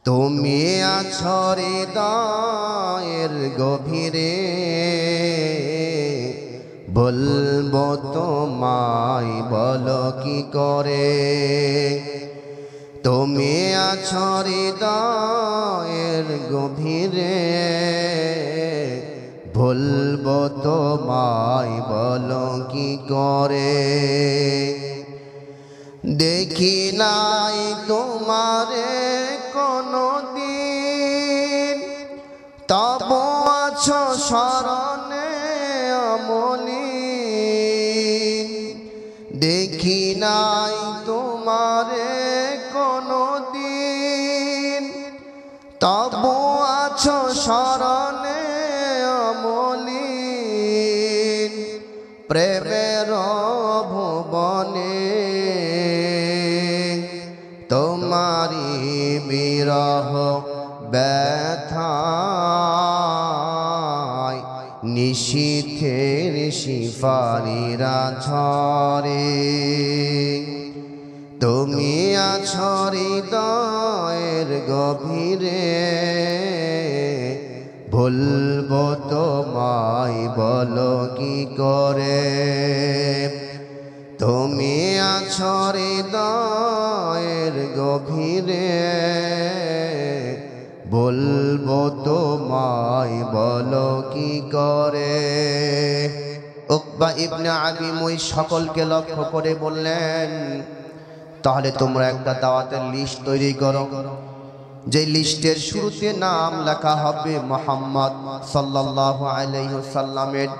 তুমি আছো হৃদয়ের গভীরে, বলবো তোমায় বলো কি করে। তুমি আছো হৃদয়ের গভীরে, বলবো তোমায় বলো কি করে। দেখি নাই তোমারে কোনো দিন, তবু আছো স্মরণে অমলিন। দেখি নাই তোমারে কোনো দিন, তবু আছো স্মরণে অমলিন। প্রেমের ভুবনে তোমারি বিরহ ব্যথায় নিশীথের শিফারিরা ঝরে। তুমি আছো হৃদয়ের গভীরে, বলবো তোমায় বলো কি করে। তুমি আছো হৃদয়ের গভীরে, বলবো তোমায় বলো কি করে। উকবা ইবনে আবি মুইত সকলকে লক্ষ্য করে বললেন, তাহলে তোমরা একটা দাওয়াতের লিস্ট তৈরি করো, যে লিস্টের শুরুতে নাম লেখা হবে মুহাম্মদ সাল্লাল্লাহু আলাইহি ওয়াসাল্লামের।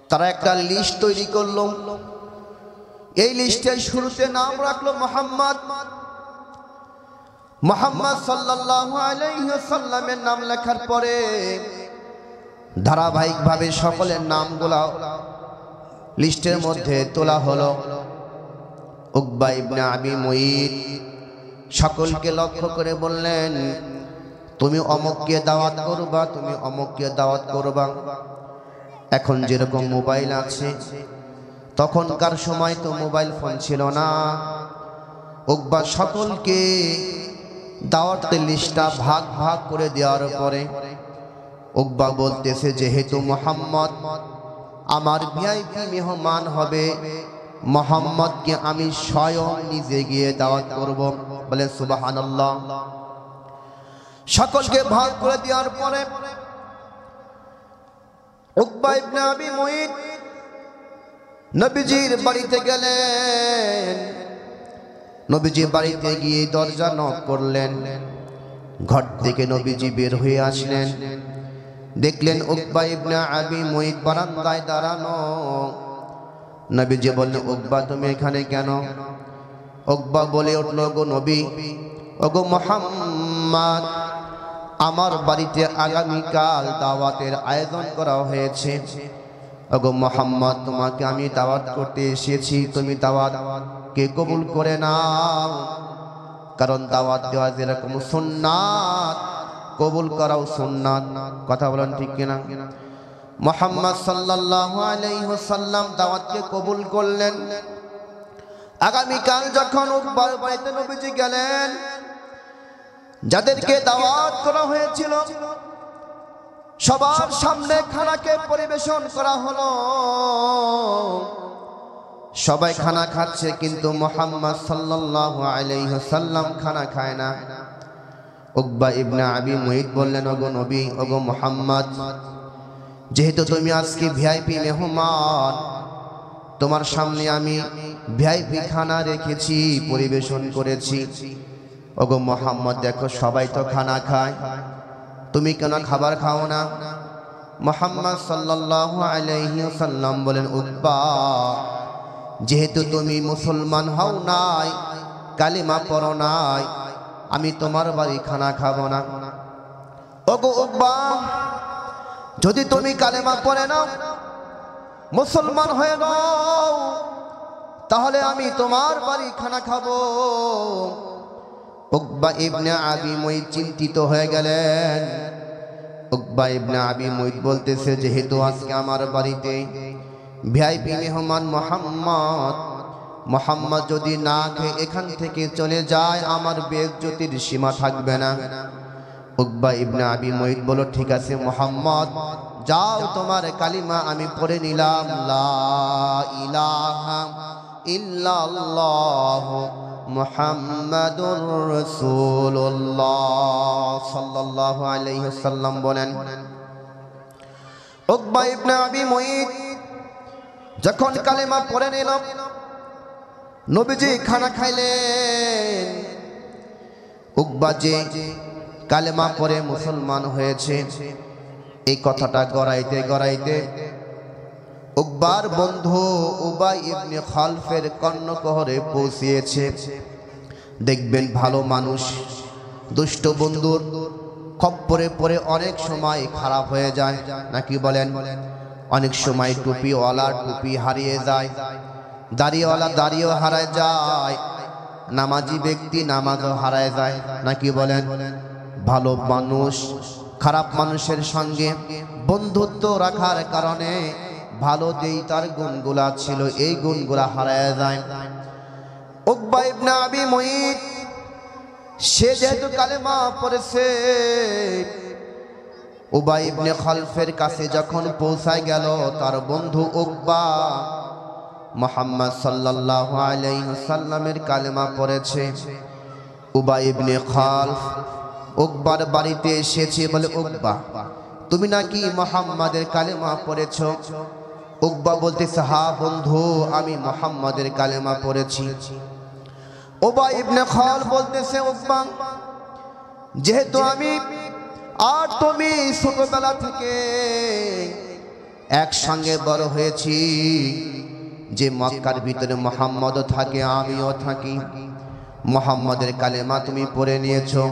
তারা একটা লিস্ট তৈরি করলো, এই লিস্টের শুরুতে নাম রাখলো মুহাম্মদ। মুহাম্মদ সাল্লাল্লাহু আলাইহি ওয়াসাল্লামের নাম লেখার পরে ধারাবাহিকভাবে সকলের নামগুলো লিস্টের মধ্যে তোলা হলো। উকবা ইবনে আবি মুইত সকলকে লক্ষ্য করে বললেন, তুমি অমুককে দাওয়াত করবা, তুমি অমুককে দাওয়াত করবা। এখন যেরকম মোবাইল আছে, তখনকার সময় তো মোবাইল ফোন ছিল না। উকবা সকলকে দাওয়াতের লিস্টটা ভাগ ভাগ করে দেওয়ার পরে উকবা বলতেছে, যেহেতু মুহাম্মদ আমার ভিআইপি মেহমান হবে, মুহাম্মদকে আমি স্বয়ং নিজে গিয়ে দাওয়াত করব। বলে সুবহানাল্লাহ। সকলকে ভাগ করে দেওয়ার পরে উকবা ইবনে আবি মুইত নবীজির বাড়িতে গেলেন। নবীজি বাড়িতে গিয়ে দরজা নক করলেন। ঘর থেকে নবীজি বের হয়ে আসলেন, দেখলেন উকবা ইবনে আবি মুইত বারান্দায় দাঁড়ানো। নবীজি বললেন, উকবা তুমি এখানে কেন? উকবা বলে উঠল, গো নবী, ওগো মুহাম্মদ, আমার বাড়িতে আগামীকাল দাওয়াতের আয়োজন করা হয়েছে। ওগো মুহাম্মদ, তোমাকে আমি দাওয়াত করতে এসেছি, তুমি দাওয়াত কে কবুল করে নাও। কারণ দাওয়াত দেওয়া যেরকম সুন্নাত, কবুল করাও সুন্নাত। কথা বলেন ঠিক কিনা? মুহাম্মদ সাল্লাল্লাহু আলাইহি ওয়াসাল্লাম দাওয়াতকে কবুল করলেন। আগামীকাল যখন উকবার বাড়িতে নবীজি গেলেন, যাদেরকে দাওয়াত করা হয়েছিল সবার সামনে খানাকে পরিবেশন করা হলো। সবাই খানা খাচ্ছে, কিন্তু মুহাম্মদ সাল্লাল্লাহু আলাইহি ওয়াসাল্লাম খানা খায় না। উকবা ইবনে আবি মুইত বললেন, ওগো নবী, ওগো মুহাম্মদ, যেহেতু তুমি আজকে ভিআইপি মেহমান, তোমার সামনে আমি ভিআইপি খানা রেখেছি, পরিবেশন করেছি। ওগো মুহাম্মদ, দেখো সবাই তো খানা খায়, তুমি কেন খাবার খাও না? মুহাম্মদ সাল্লাল্লাহু আলাইহি ওয়াসাল্লাম বলেন, উকবা, যেহেতু তুমি মুসলমান হও নাই, কালিমা পড়ো নাই, আমি তোমার বাড়ি খানা খাবো না। ওগো উকবা, যদি তুমি কালেমা পড়ে নাও, মুসলমান হয়ে নাও, তাহলে আমি তোমার বাড়ি খানা খাবো। উকবা ইবনে আবি মুইত চিন্তিত হয়ে গেলেন। উকবা ইবনে আবি মুইত বলতেছে, যেহেতু আজকে আমার বাড়িতে ভিআইপি মেহমান মুহাম্মদ, মুহাম্মদ যদি না খেয়ে এখান থেকে চলে যায় আমার বেইজ্জতির সীমা থাকবে না। উকবা ইবনে আবি মুইত বলল, ঠিক আছে মুহাম্মদ, যাও তোমার কালিমা আমি পড়ে নিলাম, লা ইলাহা ইল্লাল্লাহ মুহাম্মাদুর রাসূলুল্লাহ সাল্লাল্লাহু আলাইহি ওয়াসাল্লাম বলেন। উকবা ইবনে আবি মুইত যখন কালিমা পড়ে নিল, নবীজি খানা খাইলেন। উকবা যে কালেমা পড়ে মুসলমান হয়েছে এই কথাটা গড়াইতে গড়াইতে উকবার বন্ধু উবাই ইবনে খালফের কর্ণকহরে পৌঁছিয়েছে। দেখবেন ভালো মানুষ দুষ্ট বন্ধুর খপ্পরে পড়ে অনেক সময় খারাপ হয়ে যায়, নাকি বলেন? অনেক সময় টুপিওয়ালা টুপি হারিয়ে যায়, দাড়িওয়ালা দাড়িও হারায় যায়, নামাজি ব্যক্তি নামাজও হারায় যায়, নাকি বলেন? ভালো মানুষ খারাপ মানুষের সঙ্গে বন্ধুত্ব রাখার কারণে ভালো যেই তার গুণগুলা ছিল এই গুণগুলা হারায় যায়। উকবা ইবনে আবি মুইত সে যেহেতু কালেমা পড়েছে, উবাই ইবনে খালফের কাছে যখন পৌঁছায় গেল, তার বন্ধু উকবা মুহাম্মদ সাল্লাল্লাহু আলাইহি ওয়াসাল্লামের কালেমা পড়েছে। উবাই ইবনে খালফ উকবার বাড়িতে এসেছে, বলে, উকবা তুমি নাকি মুহাম্মাদের কালেমা পড়েছো? উকবা বলতেছে, হ্যাঁ বন্ধু, আমি মুহাম্মাদের কালেমা পড়েছি। উবাই ইবনে খালফ বলতেছে, উকবা যেহেতু আমি আর তুমি ছোটবেলা থেকে একসঙ্গে বড় হয়েছি, যে মক্কার ভিতরে মুহাম্মদও থাকে আমিও থাকি, মুহাম্মাদের কালেমা তুমি পড়ে নিয়েছো,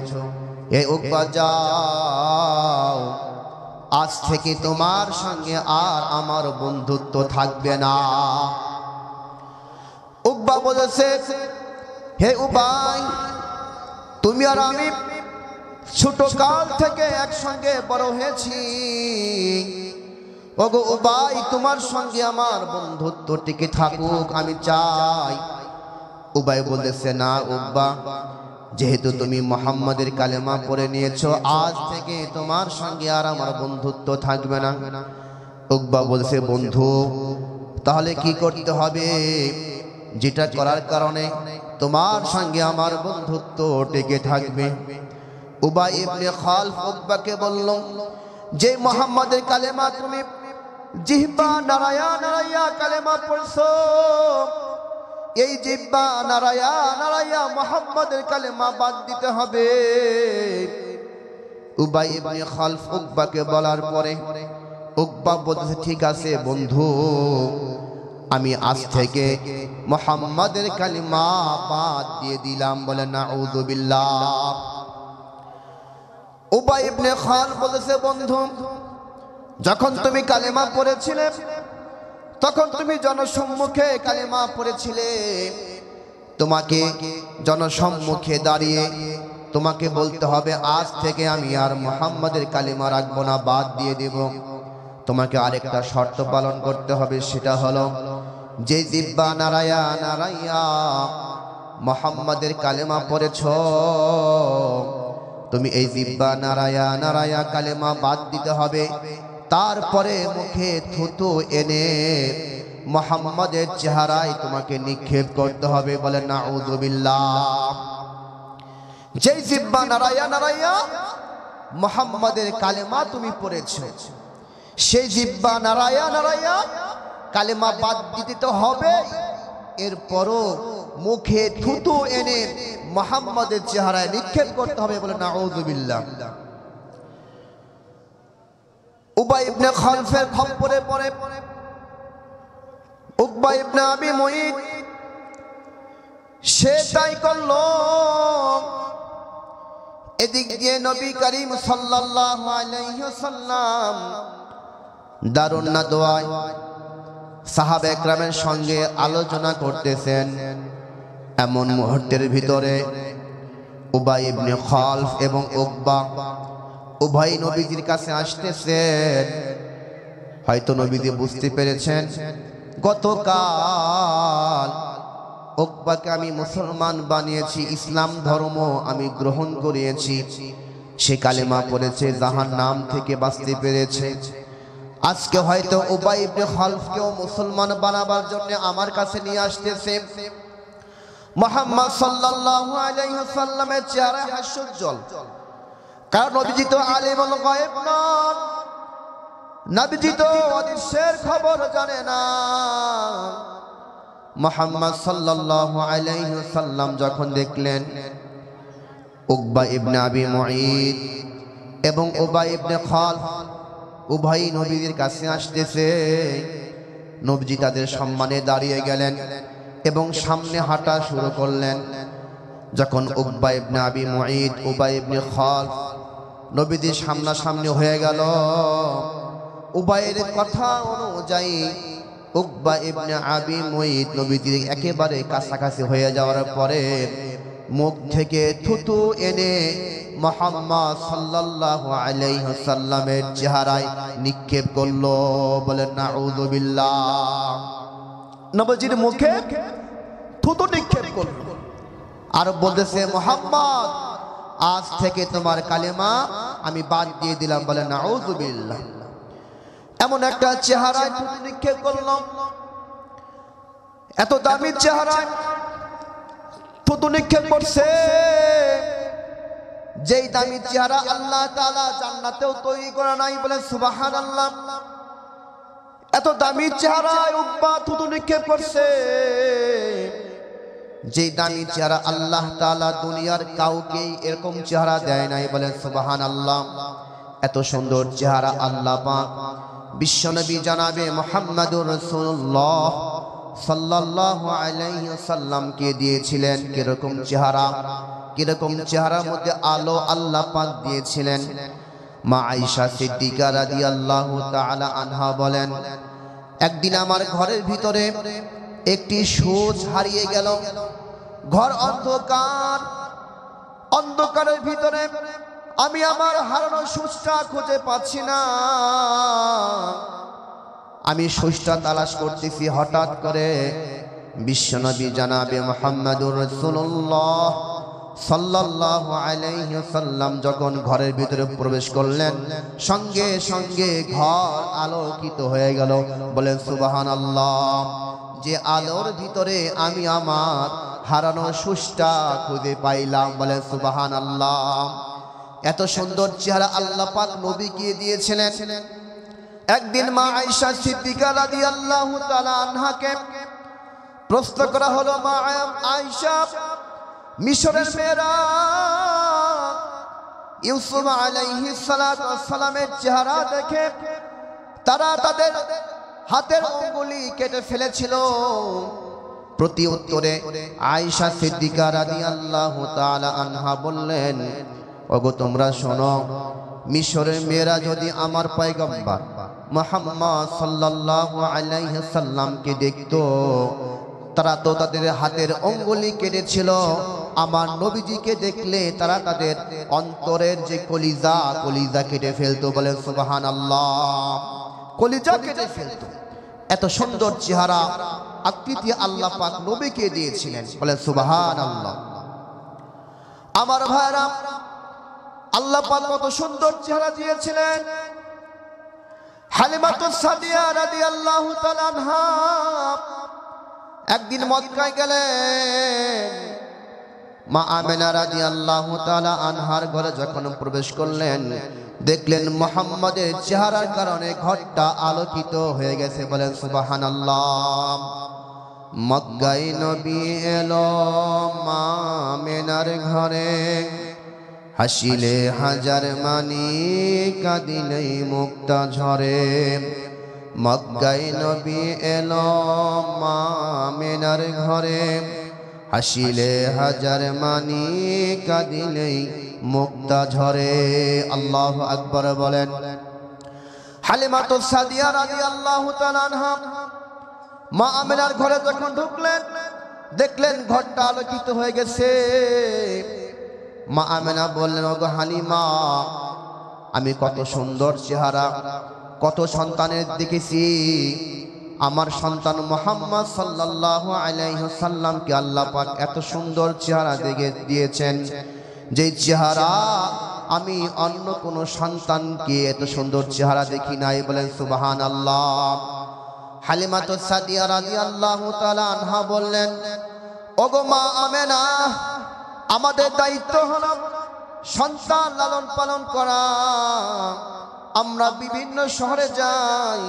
এ উকবা যাও, আজ থেকে তোমার সঙ্গে আর আমার বন্ধুত্ব থাকবে না। উকবা বলেছে, হে উবাই, তুমি আর আমি ছোট কাল থেকে একসঙ্গে বড় হয়েছি, ওগো উবাই তোমার সঙ্গে আমার বন্ধুত্ব টিকে থাকুক আমি চাই। উবাই বলেছে, না উকবা, যেহেতু তুমি মুহাম্মাদের কালেমা পড়ে নিয়েছো, আজ থেকে তোমার সঙ্গে আর আমার বন্ধুত্ব থাকবে না। উকবা বলছে, বন্ধু তাহলে কি করতে হবে যেটা করার কারণে তোমার সঙ্গে আমার বন্ধুত্ব টিকে থাকবে? উবাই ইবনে খালফ উকবাকে বলল, যে মুহাম্মাদের কালেমা তুমি জিহ্বা নারায়া নারায়া কালেমা পড়ছো, এই জিহ্বা নারায়া নারায়া মুহাম্মাদের কালেমা বাদ দিতে হবে। উবাই ইবনে খালফ উকবাকে বলার পরে উকবা বলছে, ঠিক আছে বন্ধু, আমি আজ থেকে মুহাম্মাদের কালেমা বাদ দিয়ে দিলাম। বলে, নাউযুবিল্লাহ। উবাই ইবনে খালফ বলেছে, বন্ধু যখন তুমি কালেমা পড়েছিলে তখন তুমি জনসম্মুখে কালেমা পড়েছিলে, তোমাকে জনসম্মুখে দাঁড়িয়ে তোমাকে বলতে হবে আজ থেকে আমি আর মুহাম্মাদের কালেমা রাখবো না, বাদ দিয়ে দেব। তোমাকে আরেকটা শর্ত পালন করতে হবে, সেটা হলো যে জিহ্বা নারায়া নারায়া মুহাম্মাদের কালেমা পড়েছো, তুমি এই জিহ্বা নারায়া নারায়া কালেমা বাদ দিতে হবে, তারপরে মুখে থুতু এনে মুহাম্মাদের চেহারায় তোমাকে নিক্ষেপ করতে হবে। বলে, নাউযুবিল্লাহ। যেই জিহ্বা নারায়া নারায়া মুহাম্মাদের কালেমা তুমি পড়েছো, সেই জিহ্বা নারায়া নারায়া কালেমা বাদ দিতে তো হবে, এরপরও মুখে থুতু এনে মুহাম্মাদের চেহারায় নিক্ষেপ করতে হবে। বলে, নাউযুবিল্লাহ। উবাই ইবনে খালফের খপ্পরে পড়ে উকবা ইবনে আবি মুইত সে তাই করলো। এদিক দিয়ে নবী করিম সাল্লাল্লাহু আলাইহি ওয়াসাল্লাম দারুন নাদওয়ায় সাহাবা একরামের সঙ্গে আলোচনা করতেছেন। এমন মুহূর্তের ভিতরে উবাই ইবনে খালফ এবং উকবা উভয় নবীজির কাছে আসতেছেন। হয়তো নবীজি বুঝতে পেরেছেন গতকাল উকবাকে আমি মুসলমান বানিয়েছি, ইসলাম ধর্ম আমি গ্রহণ করিয়েছি। সে কালেমা পড়েছে, জাহান্নাম থেকে বাঁচতে পেরেছে। আজকে হয়তো উবাই ইবনে খালফকেও মুসলমান বানাবার জন্য আমার কাছে নিয়ে আসতেছে। মুহাম্মদ সাল্লাল্লাহু আলাইহি ওয়াসাল্লামের চেহারা হাস্যোজ্জ্বল, কারণ নবীজি তো আলিমুল গায়ব নন, নবীজি তো অদৃশ্যের খবর জানে না। মুহাম্মদ সাল্লাল্লাহু আলাইহি ওয়াসাল্লাম যখন দেখলেন উকবা ইবনে আবি মুঈত এবং উবাই ইবনে খালফ উভয়ই নবীর কাছে আসতেছে, নবীজি তাদের সম্মানে দাঁড়িয়ে গেলেন এবং সামনে হাঁটা শুরু করলেন। যখন উকবা ইবনে আবি মুঈত উবাই ইবনে খালফ নবীদের সামনাসামনি হয়ে গেল, উবাইয়ের কথা অনুযায়ী উকবা ইবনে আবি মুঈত নবীদের একেবারে কাছাকাছি হয়ে যাওয়ার পরে মুখ থেকে থুতু এনে মুহাম্মদ সাল্লাল্লাহু আলাইহি ওয়াসাল্লামের চেহারায় নিক্ষেপ করলো। বলেন নাউযু বিল্লাহ। নবীজির মুখে থুতু নিক্ষেপ করলো আর বলতেছে, মুহাম্মদ আজ থেকে তোমার কালেমা আমি বাদ দিয়ে দিলাম। বলেন নাউযু বিল্লাহ। এমন একটা চেহারায় থুতু নিক্ষেপ করলাম, এত দামি চেহারায় থুতু নিক্ষেপ করছে, যেই দামি চেহারা আল্লাহ তাআলা জান্নাতেও তৈরি করা নাই। বলে সুবহানাল্লাহ। এত দামি চেহারায় উকবা থুতু নিক্ষেপ করছে, যেই দামি চেহারা আল্লাহ তাআলা দুনিয়ার কাউকে এরকম চেহারা দেয় নাই। বলে সুবহানাল্লাহ। এত সুন্দর চেহারা আল্লাহ পাক বিশ্বনবী জনাবে মুহাম্মদুর রাসূলুল্লাহ সাল্লাল্লাহু আলাইহি ওয়াসাল্লামকে দিয়েছিলেন। কিরকম চেহারা, কিরকম চেহারার মধ্যে আলো আল্লাহ পাক দিয়েছিলেন। মা আয়েশা সিদ্দিকা রাদিয়াল্লাহু তাআলা আনহা বলেন, একদিন আমার ঘরের ভিতরে একটি সুচ হারিয়ে গেল। ঘর অন্ধকার, অন্ধকারের ভিতরে আমি আমার হারানো সুচটা খুঁজে পাচ্ছি না। আমি সুচটা তালাশ করতেছি, হঠাৎ করে বিশ্বনবী জনাবে মুহাম্মদুর রাসূলুল্লাহ সাল্লাল্লাহু আলাইহি ওয়াসাল্লাম যখন ঘরের ভিতরে প্রবেশ করলেন, সঙ্গে সঙ্গে ঘর আলোকিত হয়ে গেল। বলেন সুবহানাল্লাহ। যে আলোর ভিতরে আমি আমার হারানো সুচটা খুঁজে পাইলাম। বলেন সুবহানাল্লাহ। এত সুন্দর চেহারা আল্লাহ পাক নবীকে দিয়েছিলেন। একদিন মা আয়েশা সিদ্দিকা রাদিয়াল্লাহু তাআলা আনহাকে প্রশ্ন করা হলো, মা আয়েশা, মিশরের মেয়েরা ইউসুফ আলাইহিস সালাতু ওয়াস সালামের চেহারা দেখে তারা তাদের হাতের আঙ্গুলি কেটে ফেলেছিল। প্রতি উত্তরে আয়েশা সিদ্দিকা রাদিয়াল্লাহু তাআলা আনহা বললেন, ওগো তোমরা শোনো, মিশরের মেয়েরা যদি আমার পয়গম্বর মুহাম্মদ সাল্লাল্লাহু আলাইহি সাল্লামকে দেখতো, তারা তো তাদের হাতের আঙ্গুলি কেটেছিল। আমার নবীজিকে দেখলে তারা তাদের অন্তরের যে কলিজা কেটে ফেলতো। বলেন সুবহানাল্লাহ। কলিজা কেটে ফেলতো। এত সুন্দর চেহারা আকৃতি আল্লাহ পাক নবীকে দিয়েছিলেন। বলেন সুবহানাল্লাহ। আমার ভাইরা, আল্লাহ পাক কত সুন্দর চেহারা দিয়েছিলেন। হালিমাতুস সাদিয়া রাদিয়াল্লাহু তাআলা আনহা একদিন মক্কায় গেলেন। মা আমেনা রাদিয়াল্লাহু তাআলা আনহার ঘরে যখন প্রবেশ করলেন, দেখলেন মুহাম্মাদের চেহারার কারণে ঘরটা আলোকিত হয়ে গেছে। বলেন সুবহানাল্লাহ। মক্কায় নবী এলো মা আমেনার ঘরে, হাসিলে হাজার মানি কাঁদিলেই মুক্তা ঝরে। মক্কায় নবী এলো মা আমেনার ঘরে, হাসিলে হাজার মানি কাঁদিলেই মুক্তা ঝরে। আল্লাহু আকবার বলেন। হালিমাতুস সাদিয়া রাদিয়াল্লাহু তাআলা আনহা মা আমেনার ঘরে যখন ঢুকলেন, দেখলেন ঘরটা আলোকিত হয়ে গেছে। মা আমেনা বললেন, ওগো হালিমা, আমি কত সুন্দর চেহারা, কত সন্তানের দেখেছি, আমার সন্তান মুহাম্মদ সাল্লাল্লাহু আলাইহি ওয়াসাল্লামকে আল্লাহ পাক এত সুন্দর চেহারা দিয়েছেন, যে চেহারা আমি অন্য কোন সন্তানকে এত সুন্দর চেহারা দেখি নাই। বলেন সুবহানাল্লাহ। হালিমাতুস সাদিয়া রাদিয়াল্লাহু তাআলা আনহা বললেন, ওগো মা আমেনা, আমাদের দায়িত্ব হলো সন্তান লালন পালন করা। আমরা বিভিন্ন শহরে যাই,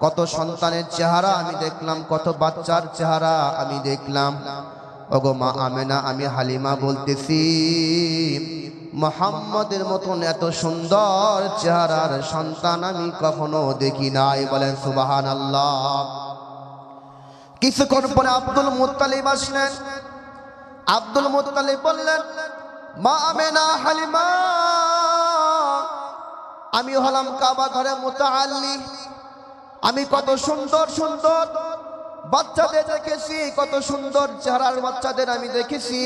কত সন্তানের চেহারা আমি দেখলাম, কত বাচ্চার চেহারা আমি দেখলাম। ওগো মা আমেনা, আমি হালিমা বলতেছি, মুহাম্মদের মতন এত সুন্দর চেহারার সন্তান আমি কখনো দেখি নাই। বলেন সুবহানাল্লাহ। কিছুক্ষণ পরে আব্দুল মুত্তালিব আসলেন। আব্দুল মুত্তালিব বললেন, মা আমেনা, হালিমা, আমি হলাম কাবা ঘরে মুতাআল্লি। আমি কত সুন্দর সুন্দর বাচ্চাদের দেখেছি, কত সুন্দর চেহারার বাচ্চাদের আমি দেখেছি।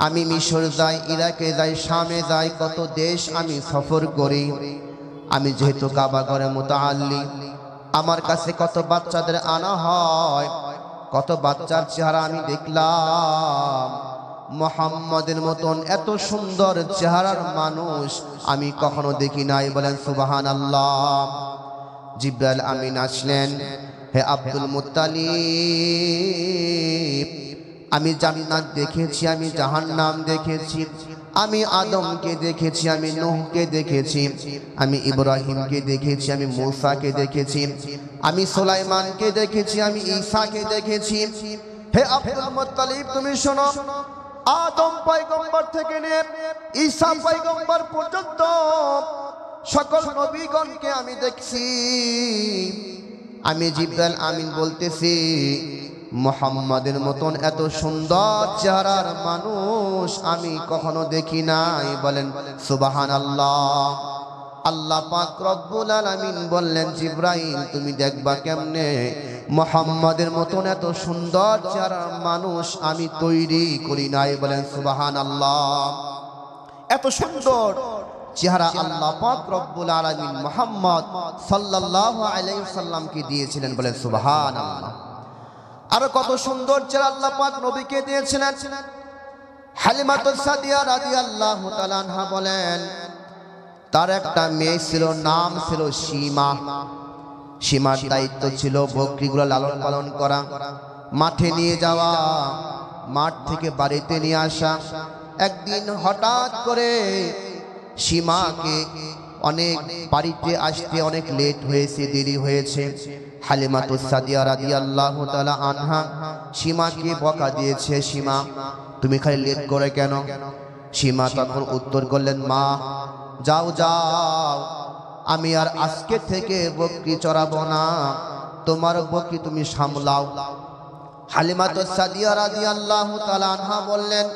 আমি মিশর যাই, ইরাকে যাই, শামে যাই, কত দেশ আমি সফর করি। আমি যেহেতু কাবা ঘরে মুতাআল্লি, আমার কাছে কত বাচ্চাদের আনা হয়, কত বাচ্চার চেহারা আমি দেখলাম। মুহাম্মাদের মতন এত সুন্দর চেহারার মানুষ আমি কখনো দেখি নাই। বলেন সুবহানাল্লাহ। জিবরাইল আমিন আসলেন, হে আব্দুল মুত্তালিব, আমি জান্নাত দেখেছি, আমি জাহান্নাম দেখেছি, আমি আদমকে দেখেছি, আমি নূহকে দেখেছি, আমি ইব্রাহিমকে দেখেছি, আমি মূসাকে দেখেছি, আমি সুলাইমানকে দেখেছি, আমি ঈসাকে দেখেছি। হে আব্দুল মুত্তালিব, তুমি শোনো, আদম পয়গম্বর থেকে নিয়ে ঈসা পয়গম্বর পর্যন্ত সকল নবীগণকে আমি দেখছি। আমি জিবরাইল আমিন বলতেছি, মুহাম্মাদের মতন এত সুন্দর চেহারার মানুষ আমি কখনো দেখি নাই। বলেন সুবহানাল্লাহ। আল্লাহ পাক রব্বুল আলামিন বললেন, জিবরাইল তুমি দেখবা কেমনে, মুহাম্মাদের মতন এত সুন্দর চেহারার মানুষ আমি তৈরি করি নাই। বলেন সুবহানাল্লাহ। এত সুন্দর চেহারা আল্লাহ পাক রব্বুল আলামিন মুহাম্মদ সাল্লাল্লাহু আলাইহি ওয়াসাল্লামকে দিয়েছিলেন। বলেন সুবহানাল্লাহ। আর কত সুন্দর চেহারা আল্লাহ পাক নবীকে দিয়েছিলেন। হালিমাতুস সাদিয়া রাদিয়াল্লাহু তাআলা আনহা বলেন, তার একটা মেয়ে ছিল, নাম ছিল সীমা। সীমার দায়িত্ব ছিল বকরিগুলো লালন পালন করা, মাঠে নিয়ে যাওয়া, মাঠ থেকে বাড়িতে নিয়ে আসা। একদিন হঠাৎ করে সীমাকে অনেক বাড়িতে আসতে অনেক লেট হয়েছে, দেরি হয়েছে। হালিমাতুস সাদিয়া রাদিয়াল্লাহু তাআলা আনহা সীমাকে বকা দিয়েছে, সীমা তুমি খালি লেট করে কেন? সীমা তখন উত্তর করলেন, মা যাও যাও, আমি আর আজকে থেকে বকরি চড়াবো না, তোমার বকরি তুমি সামলাও। হালিমাতুস সাদিয়া রাদিয়াল্লাহু তাআলা আনহা বললেন,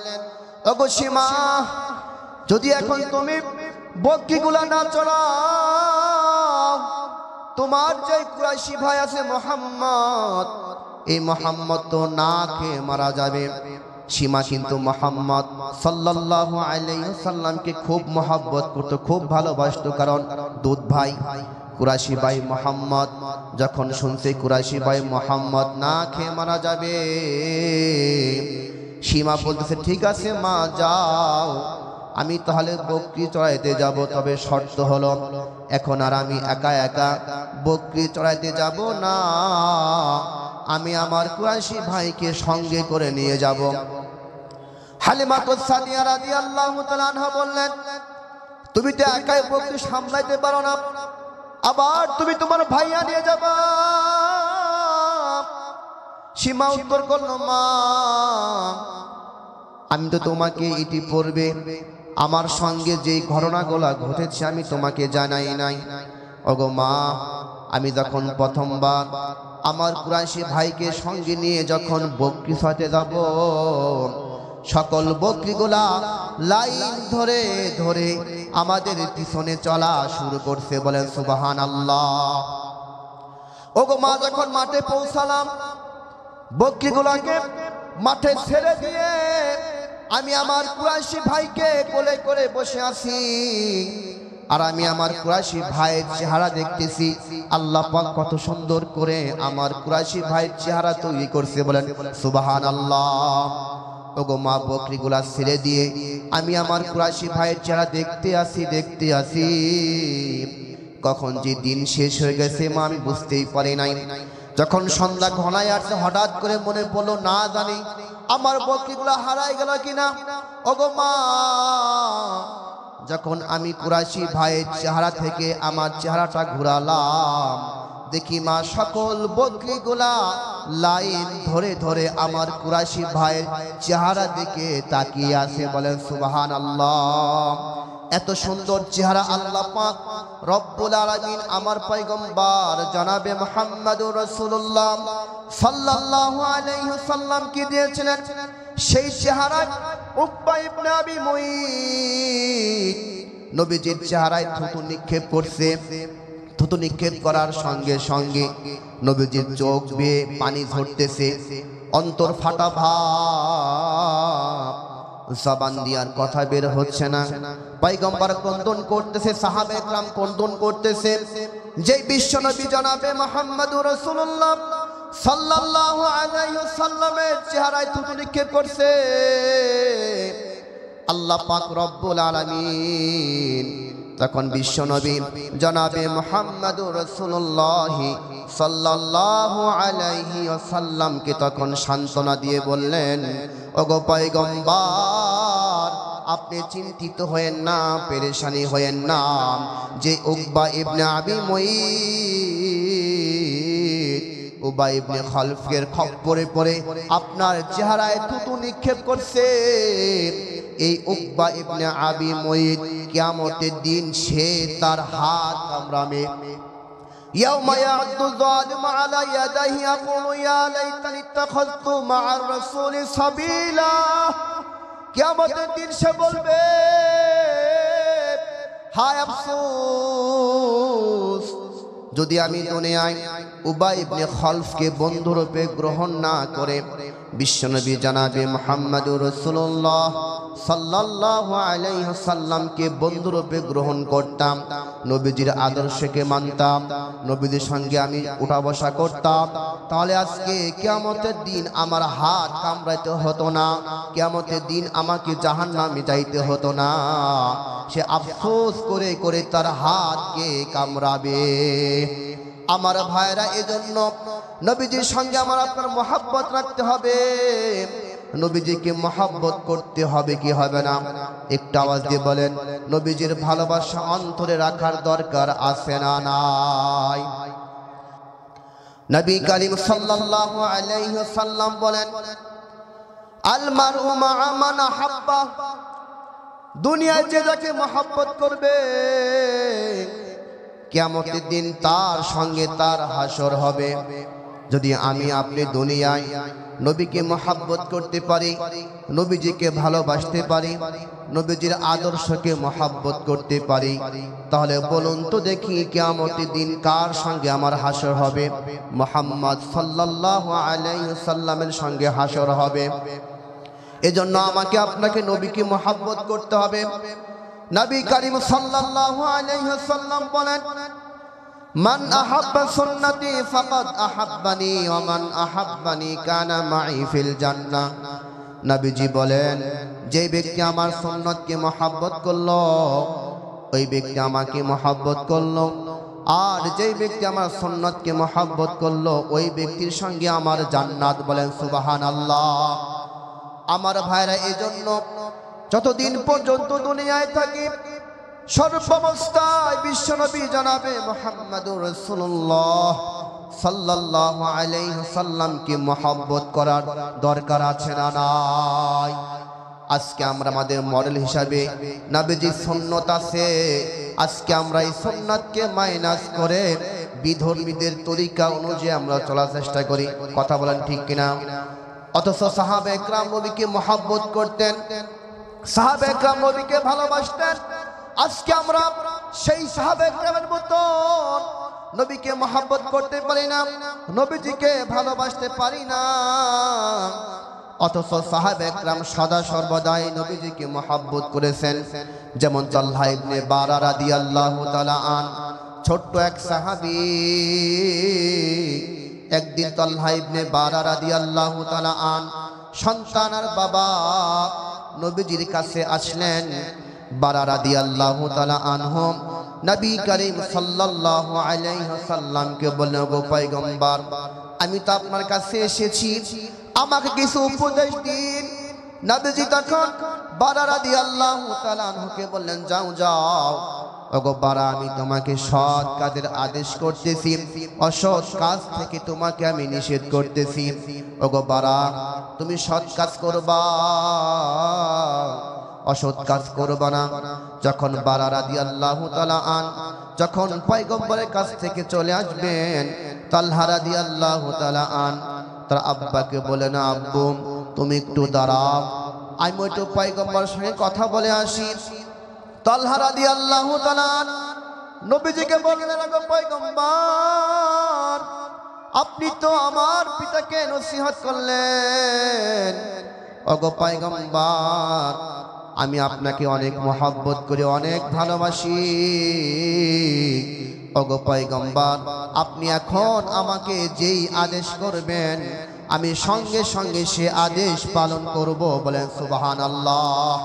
ওগো সীমা, যদি এখন তুমি বকরিগুলা না চড়াও, তোমার যে কুরাইশি ভাই আছে মুহাম্মদ, এই মুহাম্মদ তো না খেয়ে মারা যাবে। সীমা কিন্তু মুহাম্মদ সাল্লাল্লাহু আলাইহি ওয়াসাল্লামকে খুব মহব্বত করত, খুব ভালোবাসতো, কারণ দুধ ভাই। কুরাইশি ভাই মুহাম্মদ যখন শুনছে কুরাইশি ভাই মুহাম্মদ না খেয়ে মারা যাবে, সীমা বলতেছে, ঠিক আছে মা যাও, আমি তাহলে বকরি চড়াইতে যাব, তবে শর্ত হলো এখন আর আমি একা একা বকরি চড়াইতে যাব না, আমি আমার কুরাইশি ভাইকে সঙ্গে করে নিয়ে যাব। হালিমাতুস সাদিয়া রাদিয়াল্লাহু তাআলা আনহা বললেন, তুমি তো একাই বকরি সামলাইতে পারো না, আবার তুমি তোমার ভাইয়া নিয়ে যাবা। সীমা উত্তর করল, মা আমি তো তোমাকে ইতিপূর্বে আমার সঙ্গে যে ঘটনাগুলো ঘটেছে আমি তোমাকে জানাই নাই। ওগো মা, আমি যখন প্রথমবার আমার কুরাইশি ভাইকে সঙ্গে নিয়ে যখন বকরি চড়াতে যাব, সকল বকরিগুলা লাইন ধরে ধরে আমাদের পিছনে চলা শুরু করছে। বলেন সুবহানাল্লাহ। ওগো মা, যখন মাঠে পৌঁছালাম, বকরিগুলাকে মাঠে ছেড়ে দিয়ে আমি আমার কুরাইশি ভাইকে কোলে করে বসে আছি। আর আমি আমার কুরাইশি ভাইয়ের চেহারা দেখতেছি। আল্লাহ পাক কত সুন্দর করে আমার কুরাইশি ভাইয়ের চেহারা তৈরি করছে, বলেন সুবহানাল্লাহ। ওগো মা বকরিগুলা ছেড়ে দিয়ে আমি আমার কুরাইশি ভাইয়ের চেহারা দেখতে আসি। কখন যে দিন শেষ হয়ে গেছে মা আমি বুঝতেই পারি নাই। যখন সন্ধ্যা ঘনায় আসছে হঠাৎ করে মনে পড়লো, না জানি আমার বকরিগুলা হারাই গেল কিনা। ওগো মা, যখন আমি কুরাইশি ভাইয়ের চেহারা থেকে আমার চেহারাটা ঘুরালাম, দেখি মা সকল বকরিগুলা লাইন ধরে ধরে আমার কুরাইশি ভাইয়ের চেহারা দিকে তাকিয়ে আছে, বলেন সুবহানাল্লাহ। এত সুন্দর চেহারা আল্লাহ পাক রব্বুল আলামিন আমার পয়গম্বর জনাবে মুহাম্মদুর রাসূলুল্লাহ সাল্লাল্লাহু আলাইহি ওয়াসাল্লাম কে দিয়েছিলেন। সেই চেহারা উকবা ইবনে আবি মুঈত নবীজির চেহারায় থুতু নিক্ষেপ করছে। থুতু নিক্ষেপ করার সঙ্গে সঙ্গে নবীজির চোখ বেয়ে পানি ঝরতেছে, অন্তর ফাটা ভাব, জবান দিয়ার কথা বের হচ্ছে না। পয়গম্বর ক্রন্দন করতেছে, সাহাবে کرام ক্রন্দন করতেছে। যে বিশ্বনবী জনাবে মুহাম্মদুর রাসূলুল্লাহ সাল্লাল্লাহু আলাইহি ওয়াসাল্লামের চেহারায় থুতু নিক্ষেপ করছে, আল্লাহ পাক রব্বুল আলামিন তখন বিশ্বনবী জনাবে মুহাম্মদুর রাসূলুল্লাহ সাল্লাল্লাহু আলাইহি ওয়াসাল্লামকে তখন সান্ত্বনা দিয়ে বললেন, ওগো পয়গম্বর, আপনি চিন্তিত হয়েন না, পেরেশানি হয়েন না। যে উকবা ইবনে আবি মুঈত উবাই ইবনে খালফের খপ্পরে পড়ে আপনার চেহারায় থুতু নিক্ষেপ করছে, এই উকবা ইবনে আবি মুঈত কিয়ামতের দিন সে তার হাত কামড়াবে। ইয়াউমা ইয়াদু যালিমু আলা ইয়াদাইহি ইয়াকুলু ইয়া লাইতানি ইত্তাখাযতু মা'আর রাসূলি সাবিলা। কিয়ামতের দিন সে বলবে, হায় আফসোস, যদি আমি দুনিয়ায় উবাই ইবনে খালফকে বন্ধুরূপে গ্রহণ না করে বিশ্বনবী জনাবে মুহাম্মদুর রাসূলুল্লাহ সাল্লাল্লাহু আলাইহি ওয়াসাল্লামকে বন্ধুরূপে গ্রহণ করতাম, নবীজির আদর্শকে মানতাম, নবীজির সঙ্গে আমি উঠা বসা করতাম, তাহলে আজকে কিয়ামতের দিন আমার হাত কামড়াইতে হতো না, কিয়ামতের দিন আমাকে জাহান্নামে যাইতে হতো না। সে আফসোস করে করে তার হাতকে কামড়াবে। আমার ভাইরা, এজন্য নবীজির সঙ্গে আমার আপনার মহব্বত রাখতে হবে, নবীজিকে মহব্বত করতে হবে কি হবে না? একটা আওয়াজ দিয়ে বলেন, নবীজির ভালোবাসা অন্তরে রাখার দরকার আছে না নাই? নবী করিম সাল্লাল্লাহু আলাইহি ওয়াসাল্লাম বলেন, আল মারউ মা'a মান আহাব্বা, দুনিয়ায় যে যাকে মহব্বত করবে কিয়ামতের দিন তার সঙ্গে তার হাসর হবে। যদি আমি আপনি দুনিয়ায় নবীকে মহব্বত করতে পারি, নবীজিকে ভালোবাসতে পারি, নবীজির আদর্শকে মহব্বত করতে পারি, তাহলে বলুন তো দেখি কিয়ামতের দিন কার সঙ্গে আমার হাসর হবে? মুহাম্মদ সাল্লাল্লাহু আলাইহি ওয়াসাল্লামের সঙ্গে হাসর হবে। এজন্য আমাকে আপনাকে নবীকে মহব্বত করতে হবে। নবী করিম সাল্লাল্লাহু আলাইহি ওয়াসাল্লাম বলেন, মান আহাব্বা সুন্নতি ফাকাদ আহাব্বানি ওয়া মান আহাব্বানি কানা মাই ফিল জান্নাহ। নবীজি বলেন, যে ব্যক্তি আমার সুন্নতকে মহব্বত করলো ওই ব্যক্তি আমাকে মহব্বত করলো, আর যে ব্যক্তি আমার সুন্নতকে মহব্বত করলো ওই ব্যক্তির সঙ্গে আমার জান্নাত। বলেন সুবহানাল্লাহ। আমার ভাইরা, এজন্য যতদিন পর্যন্ত দুনিয়ায় থাকি সর্বাবস্থায় বিশ্বনবী জনাবে মুহাম্মদুর রাসূলুল্লাহ সাল্লাল্লাহু আলাইহি ওয়াসাল্লামকে মহব্বত করার দরকার আছে না নাই? আজকে আমরা আমাদের মডেল হিসাবে নবীজির সুন্নাত আছে, আজকে আমরা এই সুন্নাতকে মাইনাস করে বিধর্মীদের তরিকা অনুযায়ী আমরা চলার চেষ্টা করি। কথা বলেন ঠিক কিনা? অথচ সাহাবে একরাম নবীকে মহব্বত করতেন, সাহাবে একরাম নবীকে ভালোবাসতেন। আজকে আমরা সেই সাহাবে একরামের মতো নবীকে মহব্বত করতে পারি না, নবীজিকে ভালোবাসতে পারি না। অথচ সাহাবা একরাম সদা সর্বদাই নবীজিকে মহব্বত করেছেন। যেমন তালহা ইবনে বারা রাদিয়াল্লাহু তাআলা আন, ছোট্ট এক সাহাবী। একদিন তালহা ইবনে বারা রাদিয়াল্লাহু তাআলা আন সন্তান আর বাবা নবীজির কাছে আসলেন। বারা রাদিয়াল্লাহু তাআলা আনহু নবী করিম সাল্লাল্লাহু আলাইহি ওয়াসাল্লামকে বললেন, গো পয়গম্বর, আমি তো আপনার কাছে এসেছি, আমাকে কিছু উপদেশ দিন। নবীজি তখন বারা রাদিয়াল্লাহু তাআলা আনহুকে বললেন, যাও যাও, ওগো বারা, আমি তোমাকে সৎ কাজের আদেশ করতেছি, অসৎ কাজ থেকে তোমাকে আমি নিষেধ করতেছি। ওগো বারা, তুমি সৎ কাজ করবা, অসৎ কাজ করবা না। যখন বারা রাদিয়াল্লাহু তাআলা আন যখন পয়গম্বরের কাছ থেকে চলে আসবেন, তালহা রাদিয়াল্লাহু তাআলা আন তার আব্বাকে বলে, না আব্বু, তুমি একটু দাঁড়াও, আমি একটু পয়গম্বরের সঙ্গে কথা বলে আসি। তালহা রাদিয়াল্লাহু তাআলা নবীজিকে বললেন, গো পয়গম্বর, আপনি তো আমার পিতাকে নসিহত করলেন। ওগো পয়গম্বর, আমি আপনাকে অনেক মহব্বত করি, অনেক ভালোবাসি। ওগো পয়গম্বর, আপনি এখন আমাকে যেই আদেশ করবেন আমি সঙ্গে সঙ্গে সে আদেশ পালন করব। বলেন সুবহানাল্লাহ।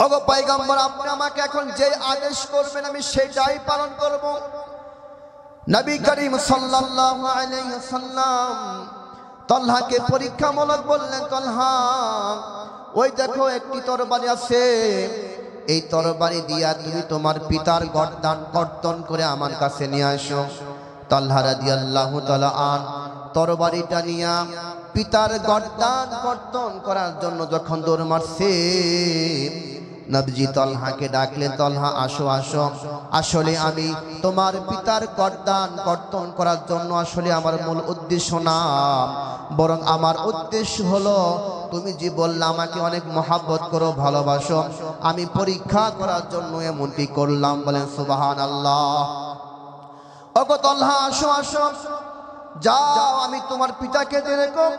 ওগো পয়গম্বর, আপনি আমাকে এখন যেই আদেশ করবেন আমি সেটাই পালন করব। নবী করিম সাল্লাল্লাহু আলাইহি ওয়াসাল্লাম তালহাকে পরীক্ষামূলক বললেন, তালহা, ওই দেখো একটি তরবারি আছে, এই তরবারি দিয়া তুমি তোমার পিতার গর্দান কর্তন করে আমার কাছে নিয়ে আসো। তালহা রাদিয়াল্লাহু তাআলা আন তরবারিটা নিয়া পিতার গর্দান কর্তন করার জন্য যখন দৌড় মারছে, নবীজি তালহাকে ডাকলেন, তালহা আসো আসো, আসলে আমি তোমার পিতার গর্দান কর্তন করার জন্য আসলে আমার মূল উদ্দেশ্য না, বরং আমার উদ্দেশ্য হলো তুমি যে বললে আমাকে অনেক মহব্বত করো, ভালোবাসো, আমি পরীক্ষা করার জন্য এমনটি করলাম। বলেন সুবহানাল্লাহ। ওগো তালহা, আসো আসো, যাও, আমি তোমার পিতাকে যেরকম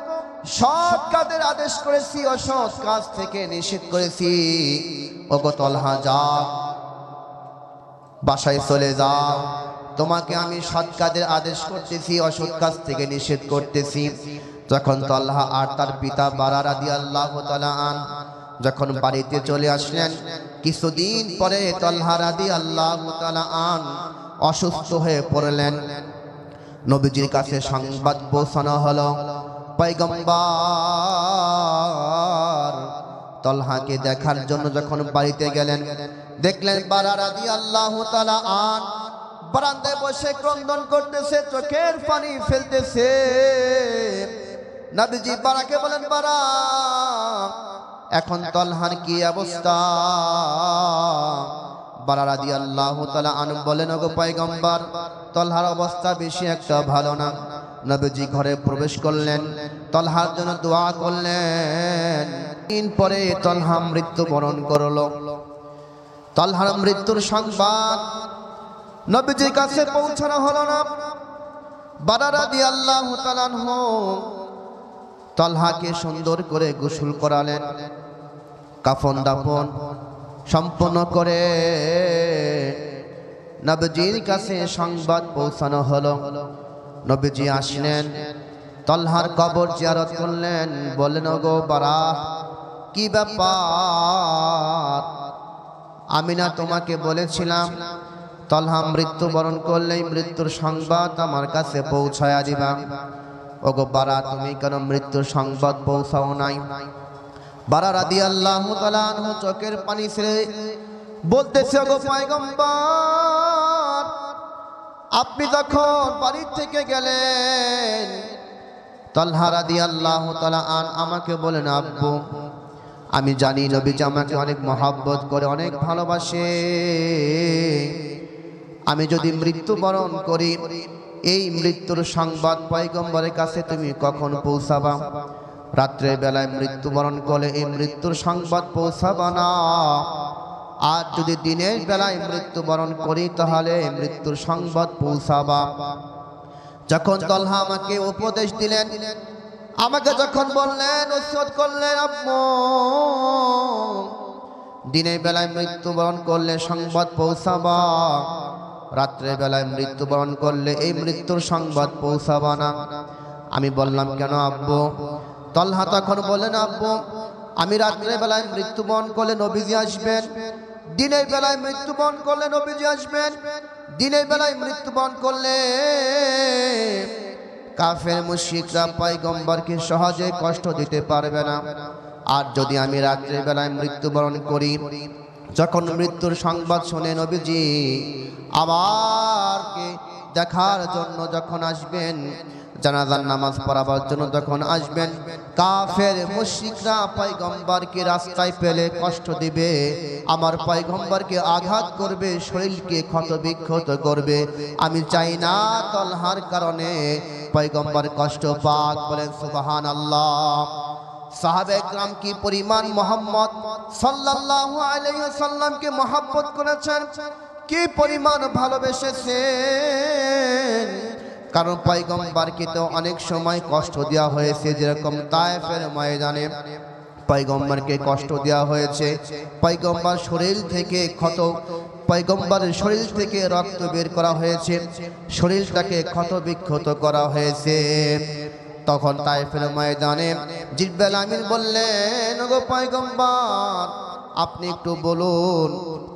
সৎ কাজের আদেশ করেছি অসৎ কাজ থেকে নিষেধ করেছি, ওগো তালহা যাও, বাসায় চলে যাও, তোমাকে আমি সৎ কাজের আদেশ করতেছি, অসৎ কাজ থেকে নিষেধ করতেছি। যখন তালহা আর তার পিতা বারা রাদিয়াল্লাহু তাআলা আন যখন বাড়িতে চলে আসলেন, কিছুদিন পরে তালহা রাদিয়াল্লাহু তাআলা আন অসুস্থ হয়ে পড়লেন। নবীজির কাছে সংবাদ পৌঁছানো হলো, পয়গম্বর তালহাকে দেখার জন্য যখন বাড়িতে গেলেন, দেখলেন বারা রাদিয়াল্লাহু তাআলা আন বারান্দায় বসে ক্রন্দন করতেছে, চোখের পানি ফেলতেছে। নবীজি বারাকে বলেন, বারা, এখন তালহার কি অবস্থা? বারা রাদিয়াল্লাহু তাআলা আন বলেন, ওগো পয়গম্বর, তালহার অবস্থা বেশি একটা ভালো না। নবীজি ঘরে প্রবেশ করলেন, তালহার জন্য দোয়া করলেন। দিন পরে তালহা মৃত্যুবরণ করলো। তালহার মৃত্যুর সংবাদ নবীজির কাছে পৌঁছানো হলো না। বারা রাদিয়াল্লাহু তাআলা আনহু তালহাকে সুন্দর করে গোসল করালেন, কাফন দাফন সম্পন্ন করে নবীজির কাছে সংবাদ পৌঁছানো হলো। নবীজি আসলেন, তালহার কবর জিয়ারত করলেন, বললেন, ওগো বারা, কি ব্যাপার? আমি না তোমাকে বলেছিলাম তালহা মৃত্যুবরণ করলেই মৃত্যুর সংবাদ আমার কাছে পৌঁছায়া দিবা? ওগো বারা, তুমি কেন মৃত্যুর সংবাদ পৌঁছাও নাই? বারা রাদিয়াল্লাহু তাআলা আনহু চোখের পানি ছেড়ে বলতেছে, ওগো পয়গম্বর, আপনি যখন বাড়ি থেকে গেলেন, তালহা রাদিয়াল্লাহু তাআলা আন আমাকে বলেন, আব্বু, আমি জানি নবীজি আমাকে অনেক মহব্বত করে, অনেক ভালোবাসে। আমি যদি মৃত্যুবরণ করি, এই মৃত্যুর সংবাদ পয়গম্বরের কাছে তুমি কখন পৌঁছাবা? রাত্রের বেলায় মৃত্যুবরণ করলে এই মৃত্যুর সংবাদ পৌঁছাবা না, আর যদি দিনের বেলায় মৃত্যুবরণ করি তাহলে মৃত্যুর সংবাদ পৌঁছাবা। যখন তালহা আমাকে উপদেশ দিলেন, আমাকে যখন বললেন, ওসিয়ত করলেন, আম্মু দিনের বেলায় মৃত্যুবরণ করলে সংবাদ পৌঁছাবা, রাত্রের বেলায় মৃত্যুবরণ করলে এই মৃত্যুর সংবাদ পৌঁছাবা না। আমি বললাম, কেন আব্বু? তলহা তখন বললেন, আব্বু আমি রাত্রের বেলায় মৃত্যুবরণ করলে নবীজি আসবেন, দিনের বেলায় মৃত্যুবরণ করলে নবীজি আসবেন। দিনের বেলায় মৃত্যুবরণ করলে কাফের মুশরিকরা পয়গম্বরকে সহজে কষ্ট দিতে পারবে না। আর যদি আমি রাত্রের বেলায় মৃত্যুবরণ করি, যখন মৃত্যুর সংবাদ শুনে নবীজি আমাকে দেখার জন্য যখন আসবেন, জানাজার নামাজ পড়াবার জন্য যখন আসবেন, কাফের মুশরিকরা পয়গম্বরকে রাস্তায় পেলে কষ্ট দিবে, আমার পয়গম্বরকে আঘাত করবে, শরীরকে ক্ষতবিক্ষত করবে। আমি চাই না তলহার কারণে পয়গম্বর কষ্ট পাক। বলেন সুবহানাল্লাহ। সাহাবে একরাম কি পরিমাণ মুহাম্মদ সাল্লাল্লাহু আলাইহি ওয়াসাল্লামকে মহব্বত করেছেন, কি পরিমাণ ভালোবেসেছেন। কারণ পয়গম্বরকে তো অনেক সময় কষ্ট দেওয়া হয়েছে, যেরকম তায়েফের ময়দানে পয়গম্বরকে কষ্ট দেওয়া হয়েছে। পয়গম্বর শরীর থেকে ক্ষত, পয়গম্বরের শরীর থেকে রক্ত বের করা হয়েছে, শরীরটাকে ক্ষতবিক্ষত করা হয়েছে। তখন তায়েফের ময়দানে জিবরাইল আমিন বললেন, ওগো পয়গম্বর আপনি একটু বলুন,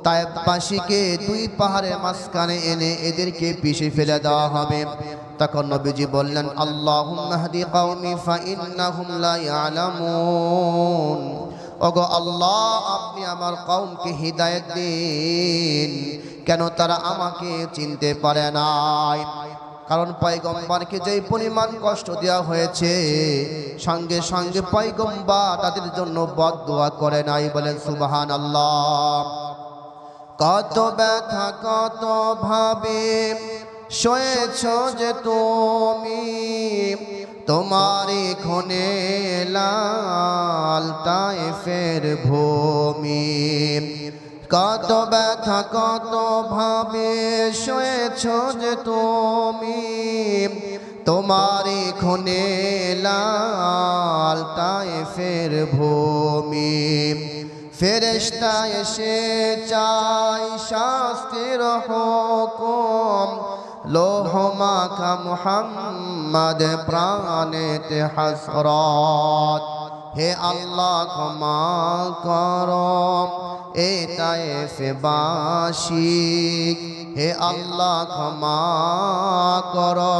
তায়েফবাসীকে দুই পাহাড়ের মাঝখানে এনে এদেরকে পিষে ফেলে দেওয়া হবে। তখন নবীজি বললেন, আল্লাহুম্মা হাদি কওমি ফাইন্নাহুম লা ইয়ালামুন। ওগো আল্লাহ আপনি আমার কওমকে হিদায়াত দিন, কেন তারা আমাকে চিনতে পারে নাই। কারণ পয়গম্বরকে যেই পরিমাণ কষ্ট দেওয়া হয়েছে, সঙ্গে সঙ্গে পয়গম্বর তাদের জন্য বদদুয়া করে নাই। বলেন সুবহানাল্লাহ। কত ব্যথা কত ভাবে সয়েছ যে তুমি, তোমারই খুনে লাল তায়েফের ভূমি। কত ব্যথা কত ভাবে সয়েছ যে তুমি, তোমারই খুনে লাল তায়েফের ভূমি। ফেরেশতা এসে চাই শাস্তির হুকুম, লোহ মাখা মুহাম্মদ প্রাণেতে হসরত। হে আল্লাহ ক্ষমা করো এ তায়েফবাসী, হে আল্লাহ ক্ষমা করো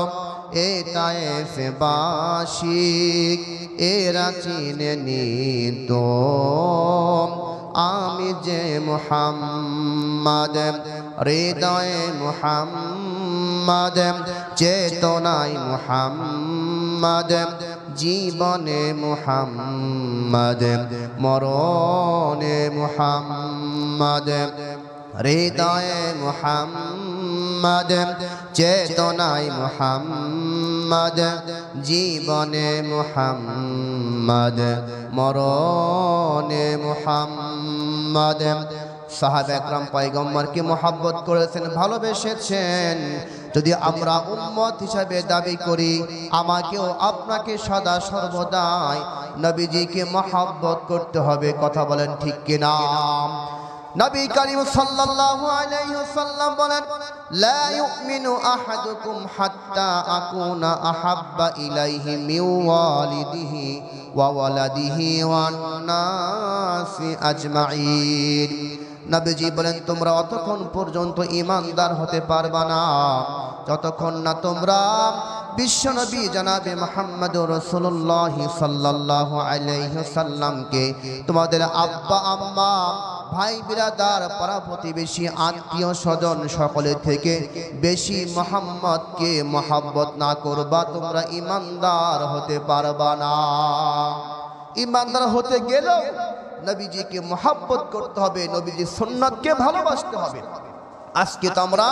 এ তায়েফবাসী। এরা চিনেনি তো আমি যে মুহাম্মদ, হৃদয়ে মুহাম্মদ, চেতনায় মুহাম্মদ, জীবনে মুহাম্মদ, মরণে মুহাম্মদ। হৃদয়ে মুহাম্মদ, চেতনায় মুহাম্মদ, জীবনে মুহাম্মদ, মরণে মুহাম্মদ। সাহাবা একরাম পয়গম্বরকে মহব্বত করেছেন, ভালোবেসেছেন। যদি আমরা উম্মত হিসাবে দাবি করি, আমাকেও আপনাকে সদা সর্বদাই নবীজিকে মহব্বত করতে হবে। কথা বলেন ঠিক কিনা? নবী করিম সাল্লাল্লাহু আলাইহি ওয়াসাল্লাম বলেন, লা ইউমিনু আহাদুকুম হাত্তা আকুনা আহাব্বা ইলাইহি মিন ওয়ালিদিহি ওয়া ওয়ালাদিহি ওয়ান নাসি আজমাইন। নবীজি বলেন, তোমরা অতক্ষণ পর্যন্ত ঈমানদার হতে পারবা না যতক্ষণ না তোমরা বিশ্বনবী জনাবে মুহাম্মদুর রাসূলুল্লাহ সাল্লাল্লাহু আলাইহি ওয়াসাল্লামকে তোমাদের আব্বা আম্মা ভাই বিরাদার পাড়া প্রতিবেশী আত্মীয় স্বজন সকলের থেকে বেশি মুহাম্মদকে মহব্বত না করবা, তোমরা ঈমানদার হতে পারবা না। ঈমানদার হতে গেলেও নবীজিকে মহব্বত করতে হবে, নবীজির সুন্নাতকে ভালোবাসতে হবে। আজকে তো আমরা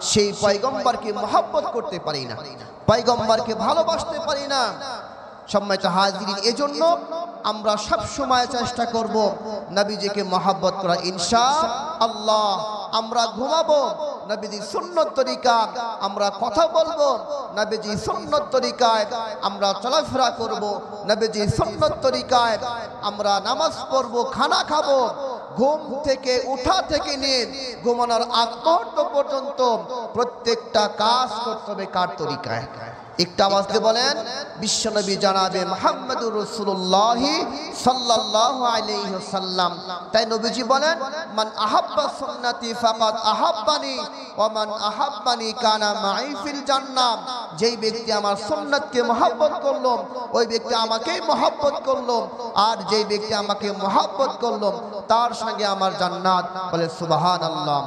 সেই পয়গম্বরকে মহব্বত করতে পারি না, পয়গম্বরকে ভালোবাসতে পারি না। সম্মানিত হাজিরিন, এজন্য আমরা সব সময় চেষ্টা করব নবীজিকে মহব্বত করা। ইনশাআল্লাহ আমরা ঘুমাবো নবীজি সুন্নত তরিকা, আমরা কথা বলবো নবীজি সুন্নত তরিকায়, আমরা চলাফেরা করব নবীজি সুন্নত তরিকায়, আমরা নামাজ পড়বো, খানা খাবো, ঘুম থেকে উঠা থেকে নিয়ে ঘুমানোর আগ মুহূর্ত পর্যন্ত প্রত্যেকটা কাজ করতে হবে কার তরিকায়? একটা আওয়াজ দিয়ে বলেন বিশ্বনবী জানাবে মুহাম্মদুর রাসূলুল্লাহ সাল্লাল্লাহু আলাইহি ওয়াসাল্লাম। তাই নবীজি বলেন মান আহাব্বা সুন্নতি ফাকাদ আহাব্বানি ওয়া মান আহাব্বানি কানা মাই ফিল জান্নাহ। যেই ব্যক্তি আমার সুন্নাতকে মহব্বত করলো ওই ব্যক্তি আমাকেই মহব্বত করলো, আর যেই ব্যক্তি আমাকে মহব্বত করলো তার সঙ্গে আমার জান্নাত। বলে সুবহানাল্লাহ।